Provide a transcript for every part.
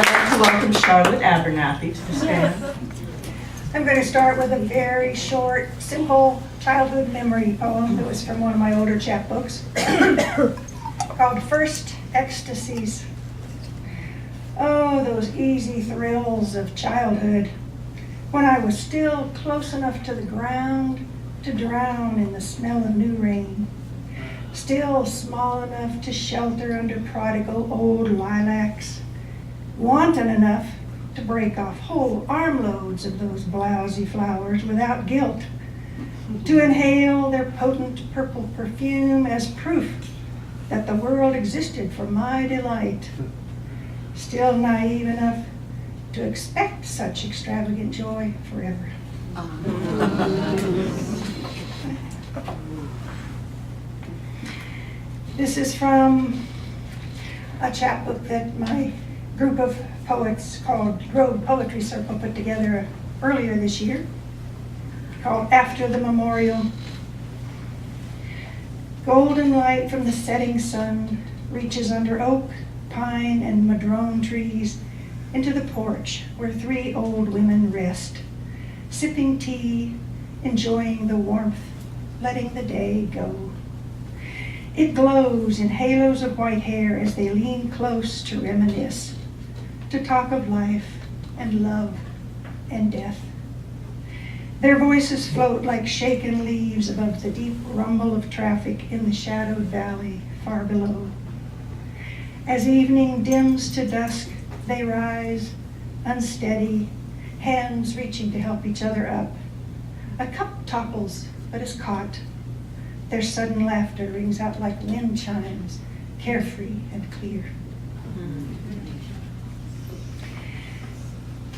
I'd like to welcome Charlotte Abernathy to the stand. I'm going to start with a very short, simple childhood memory poem that was from one of my older chapbooks called First Ecstasies. Oh, those easy thrills of childhood, when I was still close enough to the ground to drown in the smell of new rain, still small enough to shelter under prodigal old lilacs, wanton enough to break off whole armloads of those blousy flowers without guilt, to inhale their potent purple perfume as proof that the world existed for my delight, still naive enough to expect such extravagant joy forever. This is from a chapbook that my group of poets called Road Poetry Circle put together earlier this year, called After the Memorial. Golden light from the setting sun reaches under oak, pine, and madrone trees into the porch where three old women rest, sipping tea, enjoying the warmth, letting the day go. It glows in halos of white hair as they lean close to reminisce, to talk of life and love and death. Their voices float like shaken leaves above the deep rumble of traffic in the shadowed valley far below. As evening dims to dusk, they rise, unsteady, hands reaching to help each other up. A cup topples, but is caught. Their sudden laughter rings out like wind chimes, carefree and clear.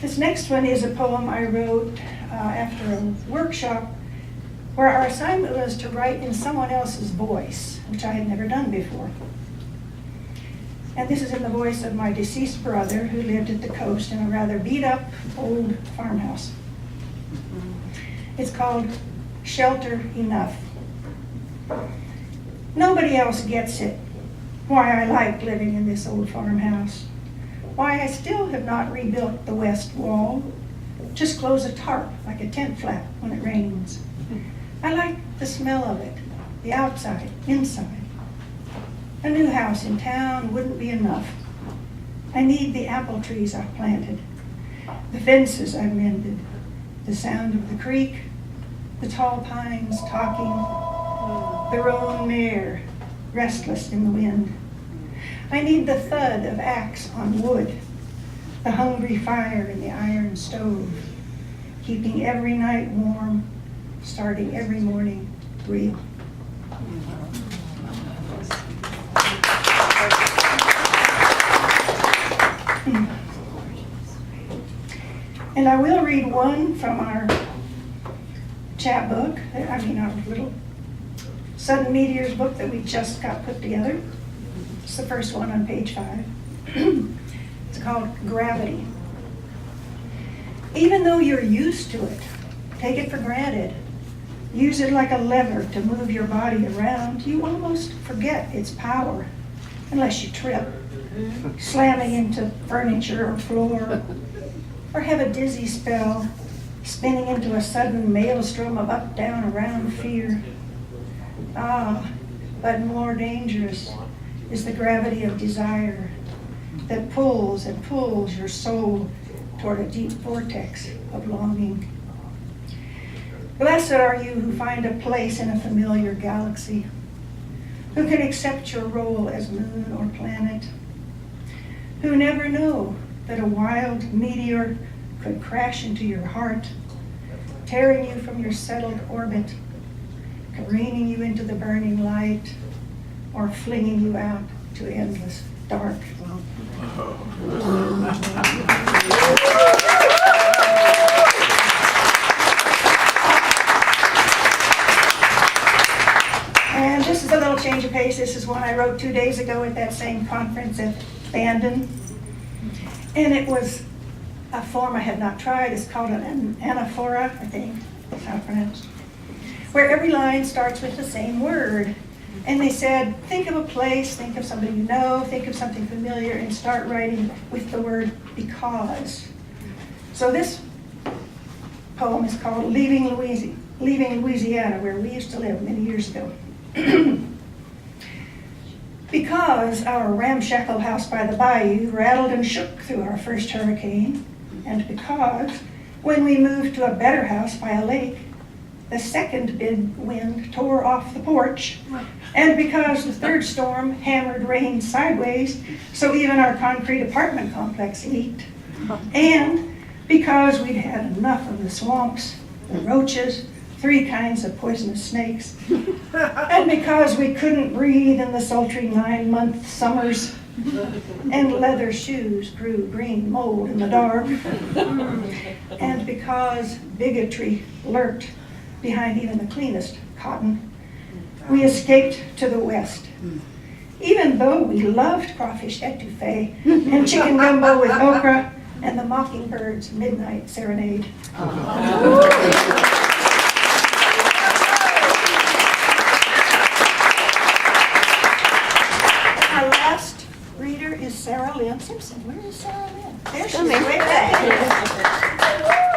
This next one is a poem I wrote after a workshop where our assignment was to write in someone else's voice, which I had never done before. And this is in the voice of my deceased brother who lived at the coast in a rather beat up old farmhouse. It's called Shelter Enough. Nobody else gets it, why I like living in this old farmhouse, why I still have not rebuilt the west wall, just close a tarp like a tent flap when it rains. I like the smell of it, the outside, inside. A new house in town wouldn't be enough. I need the apple trees I've planted, the fences I've mended, the sound of the creek, the tall pines talking, the roan mare restless in the wind. I need the thud of axe on wood, the hungry fire in the iron stove, keeping every night warm, starting every morning real. And I will read one from our chapbook, our little Sudden Meteors book that we just got put together. It's the first one on page 5. It's called Gravity. Even though you're used to it, take it for granted, use it like a lever to move your body around, you almost forget its power, unless you trip, slamming into furniture or floor, or have a dizzy spell, spinning into a sudden maelstrom of up, down, around fear. But more dangerous is the gravity of desire that pulls and pulls your soul toward a deep vortex of longing. Blessed are you who find a place in a familiar galaxy, who can accept your role as moon or planet, who never know that a wild meteor could crash into your heart, tearing you from your settled orbit, careening you into the burning light, or flinging you out to endless dark. And this is a little change of pace. This is one I wrote 2 days ago at that same conference at Bandon. And it was a form I had not tried. It's called an anaphora, I think. That's how it's pronounced. Where every line starts with the same word, And they said, think of a place, think of somebody you know, think of something familiar, and start writing with the word because. So this poem is called Leaving Louisiana, where we used to live many years ago. Because our ramshackle house by the bayou rattled and shook through our first hurricane, and because when we moved to a better house by a lake, the second big wind tore off the porch, and because the third storm hammered rain sideways, so even our concrete apartment complex leaked, and because we'd had enough of the swamps, the roaches, 3 kinds of poisonous snakes, and because we couldn't breathe in the sultry 9-month summers, and leather shoes grew green mold in the dark, and because bigotry lurked behind even the cleanest cotton, we escaped to the west. Even though we loved crawfish etouffee and chicken gumbo with okra and the mockingbird's midnight serenade. Our last reader is Sarah Lynn Simpson. Where is Sarah Lynn? There she is, way back.